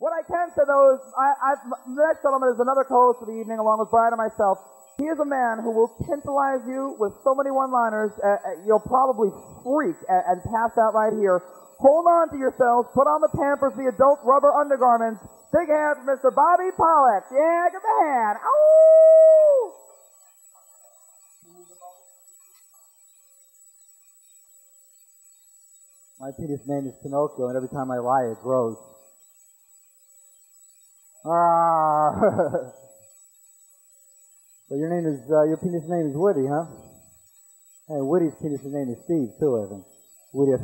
What I can say, though, is the next gentleman is another co-host of the evening, along with Brian and myself. He is a man who will tantalize you with so many one-liners, you'll probably freak and pass out right here. Hold on to yourselves. Put on the Pampers, the adult rubber undergarments. Big hand for Mr. Bobby Pollack. Yeah, give the hand. Ow! My penis name is Pinocchio, and every time I lie, it grows. So your penis name is Woody, huh? Hey, Woody's penis name is Steve, too, I think. Woody.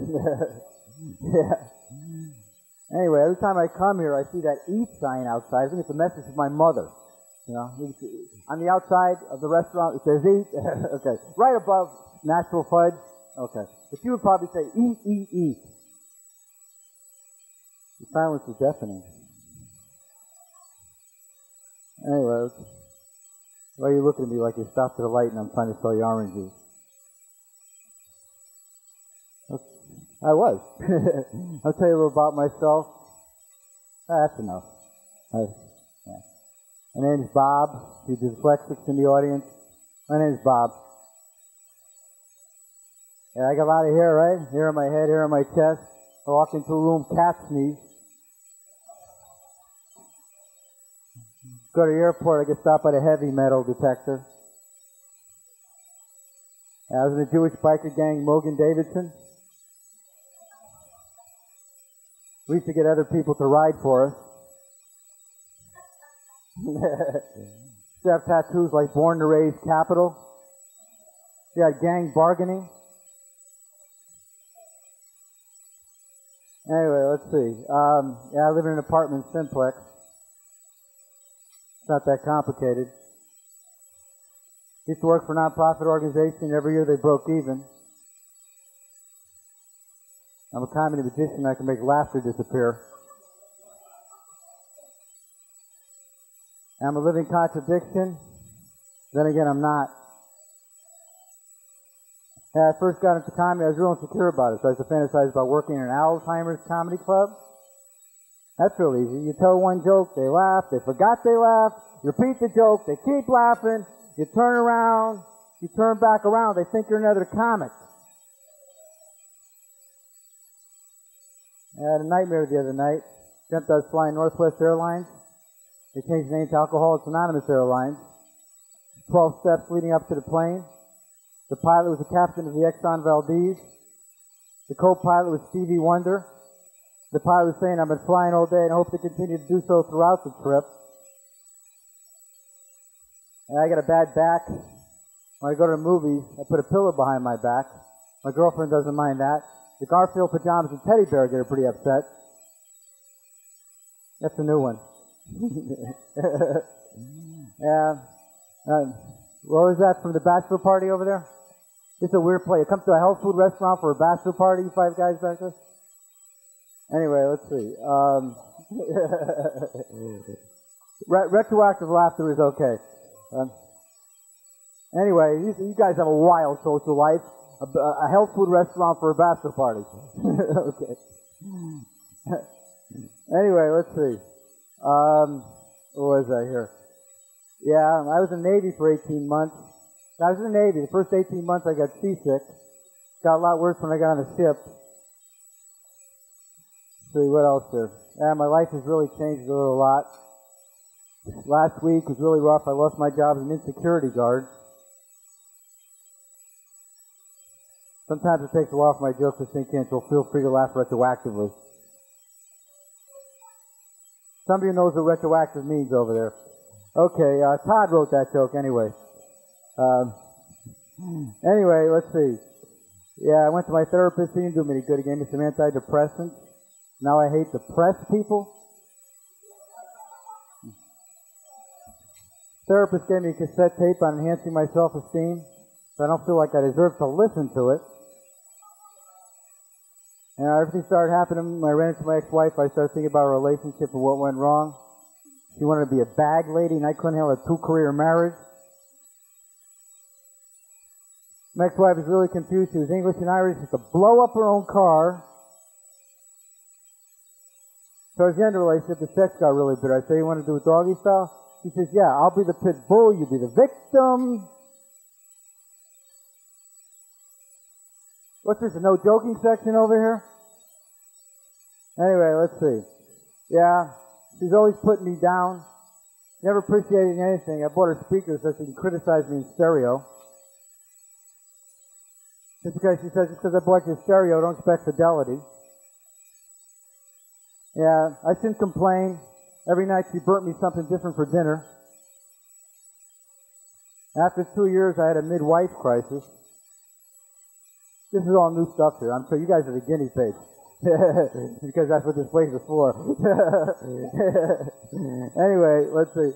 Yeah. Anyway, every time I come here, I see that eat sign outside. I think it's a message from my mother. You know, on the outside of the restaurant, it says eat. Okay. Right above Natural Fudge. Okay. But you would probably say eat, eat, eat. The silence is deafening. Anyway, why are you looking at me like you stopped at a light and I'm trying to sell you oranges? I was. I'll tell you a little about myself. That's enough. Yeah. My name's Bob. You dyslexics in the audience. My name's Bob. Yeah, I got a lot of hair, right? Hair on my head, hair on my chest. I walk into a room, cat sneeze. Go to the airport, I get stopped by the heavy metal detector. I was in a Jewish biker gang, Mogan Davidson. We used to get other people to ride for us. Used to have tattoos like Born to Raise Capital. We had gang bargaining. Anyway, let's see. I live in an apartment simplex. It's not that complicated. Used to work for a nonprofit organization. Every year they broke even. I'm a comedy magician. I can make laughter disappear. I'm a living contradiction. Then again, I'm not. Yeah, I first got into comedy. I was real insecure about it, so I used to fantasize about working in an Alzheimer's comedy club. That's real easy. You tell one joke, they laugh, they forgot they laughed, you repeat the joke, they keep laughing, you turn around, you turn back around, they think you're another comic. I had a nightmare the other night. Dreamt I was flying Northwest Airlines. They changed the name to Alcoholics Anonymous Airlines. 12 steps leading up to the plane. The pilot was the captain of the Exxon Valdez. The co-pilot was Stevie Wonder. The pilot was saying, I've been flying all day and I hope to continue to do so throughout the trip. And I got a bad back. When I go to the movies, I put a pillow behind my back. My girlfriend doesn't mind that. The Garfield pajamas and teddy bear get her pretty upset. That's a new one. Yeah. What was that from the bachelor party over there? It's a weird play. It comes to a health food restaurant for a bachelor party, you five guys back there? Anyway, let's see. Retroactive laughter is okay. Anyway, you guys have a wild social life. A health food restaurant for a bachelor party. Okay. Anyway, let's see. What was I here? Yeah, I was in the Navy for 18 months. I was in the Navy. The first 18 months I got seasick. Got a lot worse when I got on the ship. Let's see, what else there? Yeah, my life has really changed a little lot. Last week was really rough. I lost my job as an insecurity guard. Sometimes it takes a while for my jokes to sink in, so feel free to laugh retroactively. Somebody knows what retroactive means over there. Okay, Todd wrote that joke anyway. Anyway, let's see. Yeah, I went to my therapist. He didn't do me any good. He gave me some antidepressants. Now I hate depressed people. Therapist gave me a cassette tape on enhancing my self-esteem, so I don't feel like I deserve to listen to it. And everything started happening. When I ran into my ex-wife, I started thinking about our relationship and what went wrong. She wanted to be a bag lady, and I couldn't handle a 2-career marriage. My ex-wife was really confused. She was English and Irish. She used to blow up her own car. Towards the end of the relationship, the sex got really bitter. I say, you want to do it doggy style? She says, yeah, I'll be the pit bull, you be the victim. What's this, a no joking section over here? Anyway, let's see. Yeah, she's always putting me down. Never appreciating anything. I bought her speakers so she can criticize me in stereo. Just because she says, just because I bought you a stereo, don't expect fidelity. Yeah, I shouldn't complain. Every night she burnt me something different for dinner. After 2 years, I had a midwife crisis. This is all new stuff here. I'm sure you guys are the guinea pigs. Because that's what this place is for. Anyway, let's see.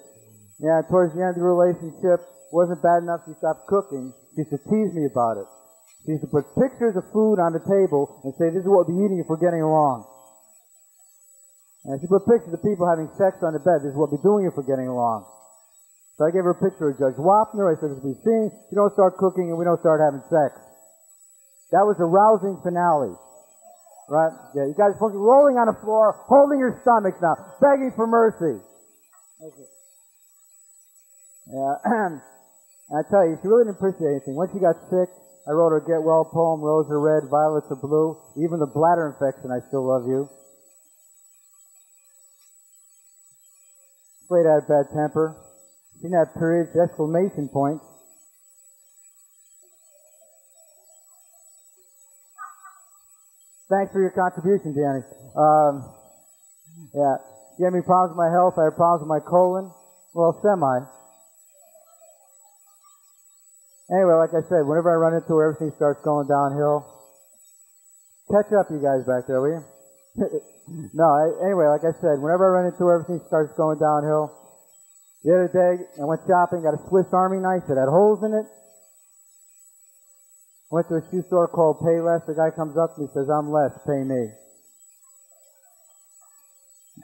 Yeah, towards the end of the relationship, wasn't bad enough she stopped cooking. She used to tease me about it. She used to put pictures of food on the table and say, this is what we'll be eating if we're getting along. And she put pictures of people having sex on the bed. This is what we'll be doing if we're getting along. So I gave her a picture of Judge Wapner. I said, this will be seen. You don't start cooking and we don't start having sex. That was a rousing finale. Right? Yeah, you guys are rolling on the floor, holding your stomachs now, begging for mercy. Okay. Yeah, I tell you, she really didn't appreciate anything. When she got sick, I wrote her get well poem, roses are red, violets are blue. Even the bladder infection, I still love you. Straight out of bad temper. She didn't have periods, exclamation points. Thanks for your contribution, Danny. Yeah. You had me problems with my health. I had problems with my colon. Well, semi. Anyway, like I said, whenever I run into her, everything starts going downhill. Catch up, you guys back there, will you? Anyway, like I said, whenever I run into her, everything starts going downhill. The other day, I went shopping, got a Swiss Army knife that had holes in it. Went to a shoe store called Payless. The guy comes up to me and says, I'm less, pay me.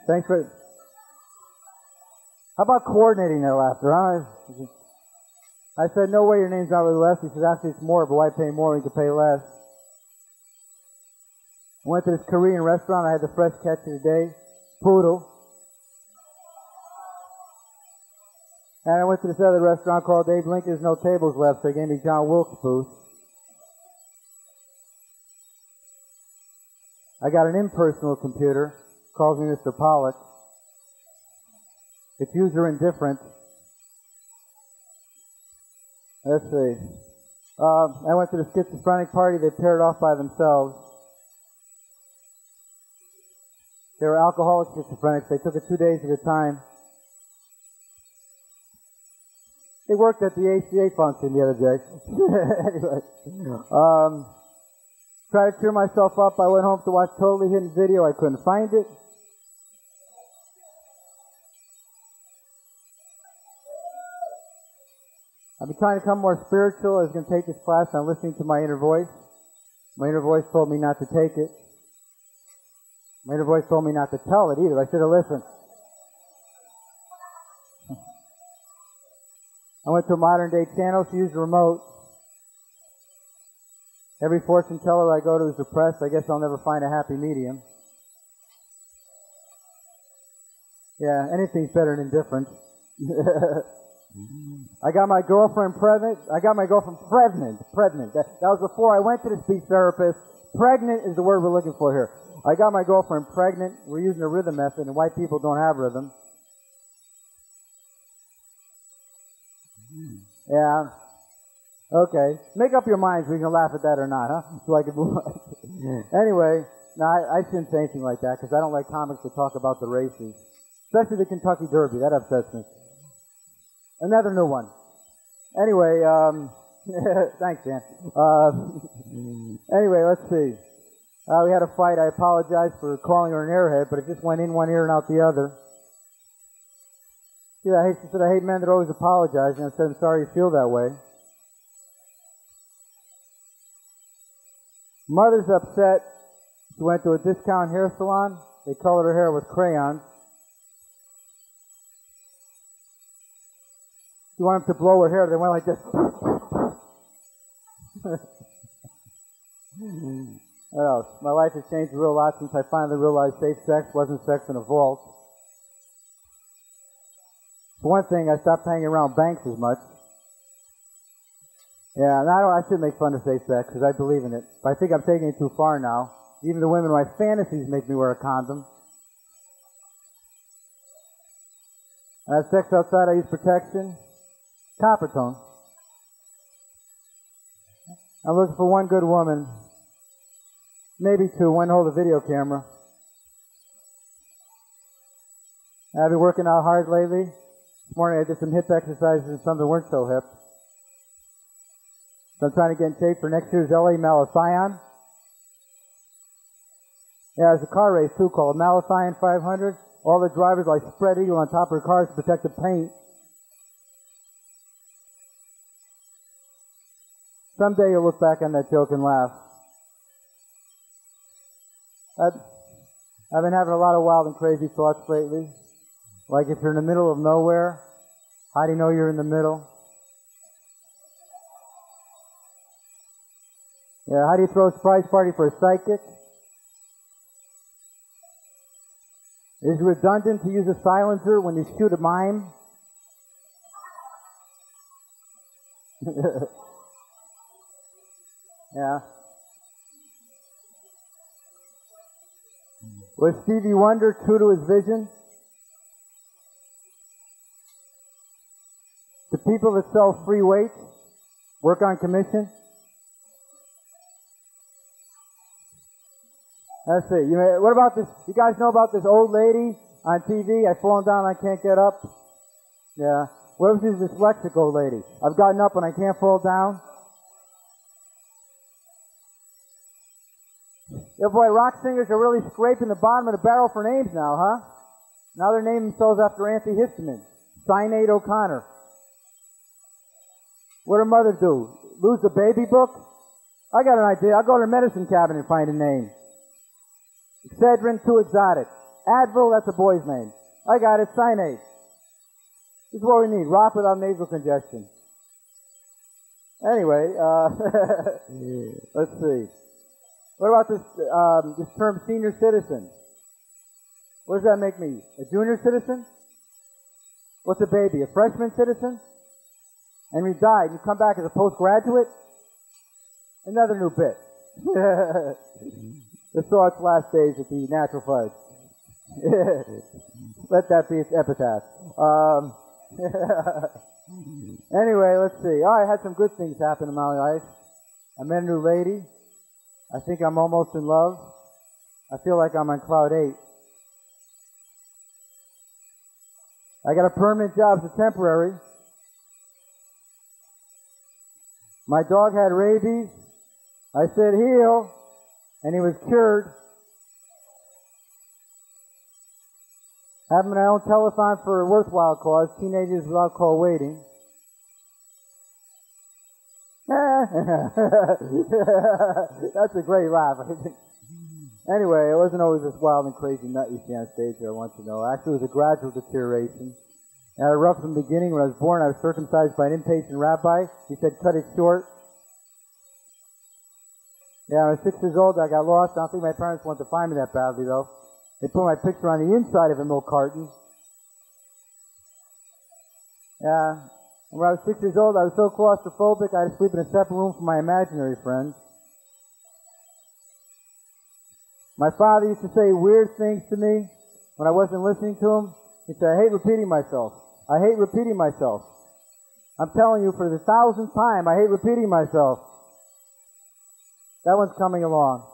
Thanks for... How about coordinating that laughter, huh? I said, no way, your name's not really less. He says, actually it's more, but why pay more when you can pay less? I went to this Korean restaurant. I had the fresh catch of the day, poodle. And I went to this other restaurant called Abe Lincoln. There's no tables left, so they gave me John Wilkes Booth. I got an impersonal computer, calls me Mr. Pollack. It's user indifferent. Let's see. I went to the schizophrenic party. They paired off by themselves. They were alcoholic schizophrenics. They took it 2 days at a time. They worked at the ACA function the other day. Anyway. Tried to cheer myself up. I went home to watch Totally Hidden Video. I couldn't find it. I've been trying to become more spiritual. I was going to take this class on listening to my inner voice. My inner voice told me not to take it. My inner voice told me not to tell it either. I should have listened. I went to a modern day channel. She used a remote. Every fortune teller I go to is depressed. I guess I'll never find a happy medium. Yeah, anything's better than indifference. I got my girlfriend pregnant. Pregnant. That was before I went to the speech therapist. Pregnant is the word we're looking for here. I got my girlfriend pregnant. We're using the rhythm method, and white people don't have rhythm. Yeah. Okay. Make up your minds whether you can laugh at that or not, huh? So I can move on. Anyway, no, I shouldn't say anything like that because I don't like comics that talk about the races. Especially the Kentucky Derby. That upsets me. Another new one. Anyway, thanks, Dan. Anyway, let's see. We had a fight. I apologize for calling her an airhead, but it just went in one ear and out the other. She said, I hate men that always apologize. And I said, I'm sorry you feel that way. Mother's upset. She went to a discount hair salon. They colored her hair with crayons. She wanted them to blow her hair. They went like this. What else? My life has changed a real lot since I finally realized safe sex wasn't sex in a vault. For one thing, I stopped hanging around banks as much. Yeah, and I shouldn't make fun of safe sex because I believe in it. But I think I'm taking it too far now. Even the women in my fantasies make me wear a condom. I have sex outside, I use protection. Copper tone. I'm looking for one good woman. Maybe two. One to hold a video camera. I've been working out hard lately. This morning I did some hip exercises and some that weren't so hip. So I'm trying to get in shape for next year's LA Malathion. Yeah, there's a car race too called Malathion 500. All the drivers like spread eagle on top of their cars to protect the paint. Someday you'll look back on that joke and laugh. I've been having a lot of wild and crazy thoughts lately. Like if you're in the middle of nowhere, how do you know you're in the middle? Yeah, how do you throw a surprise party for a psychic? Is it redundant to use a silencer when you shoot a mime? Yeah. Was Stevie Wonder true to his vision? The people that sell free weights work on commission? Let's see. What about this? You guys know about this old lady on TV? I've fallen down, I can't get up. Yeah. What if she's a dyslexic old lady? I've gotten up and I can't fall down. Yeah, boy, rock singers are really scraping the bottom of the barrel for names now, huh? Now they're naming themselves after antihistamines. Sinead O'Connor. What'd her mother do? Lose the baby book? I got an idea. I'll go to the medicine cabinet and find a name. Excedrin, too exotic. Advil, that's a boy's name. I got it, Sinead. This is what we need, rock without nasal congestion. Anyway, let's see. What about this term senior citizen? What does that make me? A junior citizen? What's a baby? A freshman citizen? And you died, you come back as a postgraduate? Another new bit. The thoughts last days at the natural fudge. Let that be its epitaph. Anyway, let's see. Oh, I had some good things happen in my life. I met a new lady. I think I'm almost in love. I feel like I'm on cloud 8. I got a permanent job as a temporary. My dog had rabies. I said heal, and he was cured. Having my own telethon for a worthwhile cause, teenagers without call waiting. That's a great laugh. Anyway, it wasn't always this wild and crazy nut you see on stage that I want to know. Actually, it was a gradual deterioration. I had a rough from the beginning. When I was born, I was circumcised by an impatient rabbi. He said, cut it short. Yeah, I was 6 years old. I got lost. I don't think my parents wanted to find me that badly, though. They put my picture on the inside of a milk carton. Yeah. And when I was 6 years old, I was so claustrophobic, I had to sleep in a separate room from my imaginary friends. My father used to say weird things to me when I wasn't listening to him. He said, I hate repeating myself. I hate repeating myself. I'm telling you for the 1,000th time, I hate repeating myself. That one's coming along.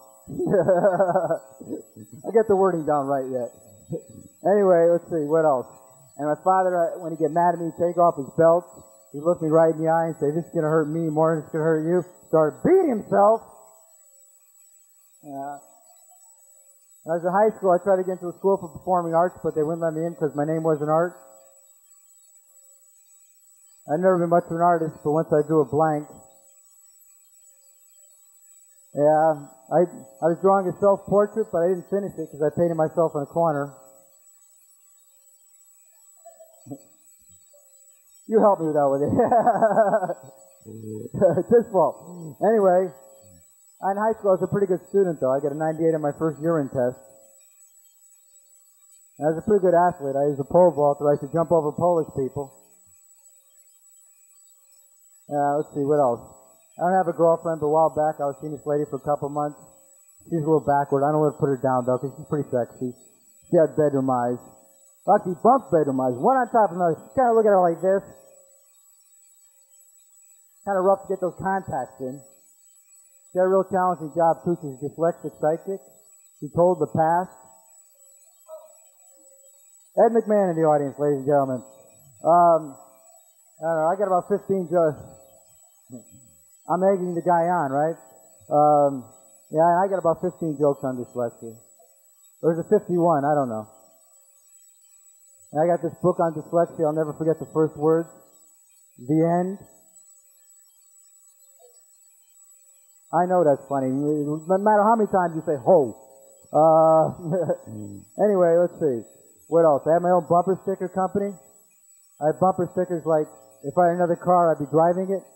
I get the wording down right yet. Anyway, let's see, what else? And my father, when he'd get mad at me, he'd take off his belt. He'd look me right in the eye and say, this is going to hurt me more than it's going to hurt you. Started beating himself. Yeah. When I was in high school, I tried to get into a school for performing arts, but they wouldn't let me in because my name wasn't art. I'd never been much of an artist, but once I drew a blank. Yeah, I was drawing a self-portrait, but I didn't finish it because I painted myself in a corner. You help me with that with it. It's his fault. Anyway, In high school, I was a pretty good student, though. I got a 98 on my first urine test. And I was a pretty good athlete. I used a pole vaulter. I used to jump over Polish people. Let's see, what else? I don't have a girlfriend, but a while back I was seeing this lady for a couple months. She's a little backward. I don't want to put her down, though, because she's pretty sexy. She had bedroom eyes. Actually, bunk bedroom eyes. One on top of another. You kind of look at her like this. Kind of rough to get those contacts in. She had a real challenging job, too. She's a dyslexic psychic. She told the past. Ed McMahon in the audience, ladies and gentlemen. I don't know. I got about 15 jokes. I'm egging the guy on, right? Yeah, I got about 15 jokes on dyslexia. Or is it 51? I don't know. And I got this book on dyslexia. I'll never forget the first words. The end. I know that's funny. No matter how many times you say ho. Anyway, let's see. What else? I have my own bumper sticker company. I have bumper stickers like, if I had another car, I'd be driving it.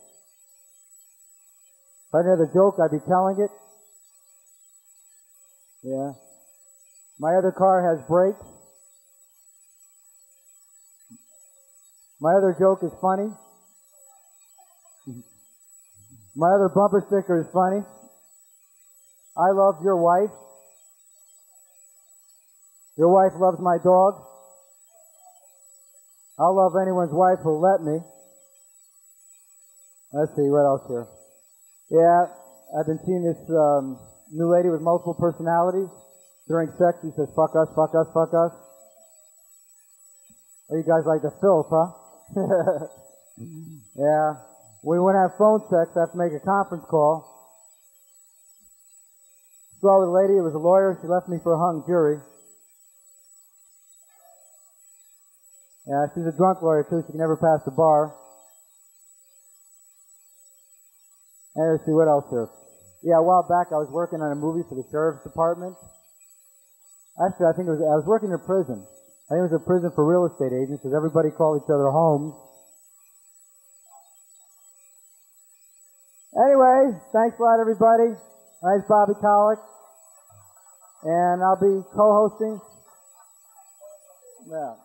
If I had another joke, I'd be telling it. Yeah. My other car has brakes. My other joke is funny. My other bumper sticker is funny. I love your wife. Your wife loves my dog. I'll love anyone's wife who'll let me. Let's see, what else here? Yeah, I've been seeing this new lady with multiple personalities. During sex, she says, fuck us, fuck us, fuck us. Oh, you guys like the filth, huh? Yeah. We wouldn't have phone sex. I have to make a conference call. Saw with a lady, it was a lawyer. She left me for a hung jury. Yeah, she's a drunk lawyer, too. She can never pass the bar. And let's see, what else here? Yeah, a while back I was working on a movie for the sheriff's department. Actually, I think I was working in a prison. I think it was a prison for real estate agents, because everybody called each other homes. Anyway, thanks a lot, everybody. My name's Bobby Pollack, and I'll be co-hosting. Yeah.